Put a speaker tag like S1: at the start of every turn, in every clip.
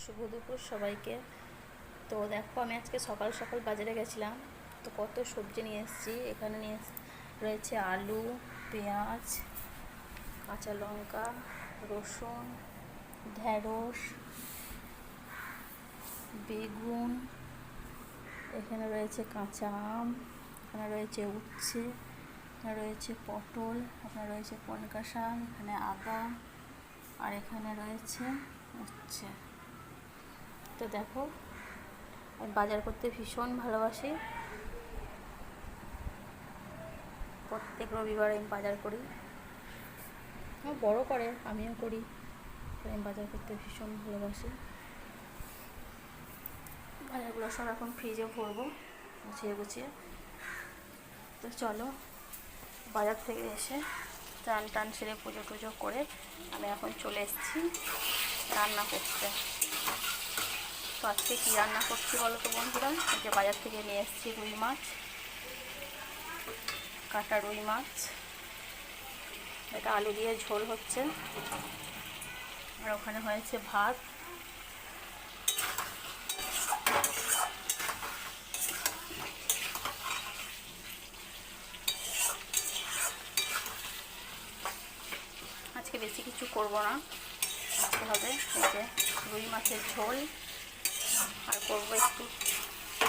S1: শুভ দুপুর সবাইকে। তো দেখো, আমি আজকে সকাল সকাল বাজারে গেছিলাম। তো কত সবজি নিয়ে এসেছি। এখানে রয়েছে আলু, পেঁয়াজ, কাঁচা লঙ্কা, রসুন, ঢেঁড়স, বেগুন, এখানে রয়েছে কাঁচা আম, এখানে রয়েছে উচ্ছে, এখানে রয়েছে পটল, এখানে রয়েছে পনকা শাক, এখানে আদা, আর এখানে রয়েছে উচ্ছে। তো দেখো, আমি বাজার করতে ভীষণ ভালোবাসি। প্রত্যেক রবিবার আমি বাজার করি। আমার বড় করে, আমিও করি। আমি বাজার করতে ভীষণ ভালোবাসি। বাজারগুলো সব এখন ফ্রিজে ভরবো গুছিয়ে গুছিয়ে। তো চলো, বাজার থেকে এসে চান টান সেরে পুজো টুজো করে আমি এখন চলে এসেছি রান্না করতে। তো আজকে কী রান্না করছি বলো তো বন্ধুরা? যে বাজার থেকে নিয়ে এসেছি রুই মাছ, কাটা রুই মাছ। এটা আলু দিয়ে ঝোল হচ্ছে, আর ওখানে হয়েছে ভাত। আজকে বেশি কিছু করব না, আজকে হবে এই যে রুই মাছের ঝোল, আর করবো একটু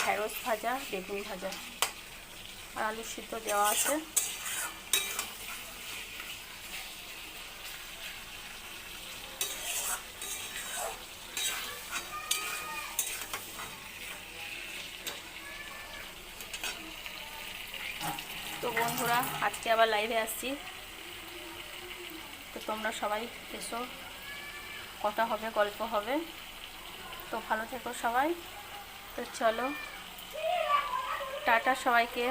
S1: ঢেঁড়স ভাজা, বেগুন ভাজা, আর আলু সিদ্ধ দেওয়া আছে। তো বন্ধুরা, আজকে আবার লাইভে আসছি। তো তোমরা সবাই এসো, কথা হবে, গল্প হবে। তো ভালো থেকো সবাই। তো চলো, টাটা সবাইকে।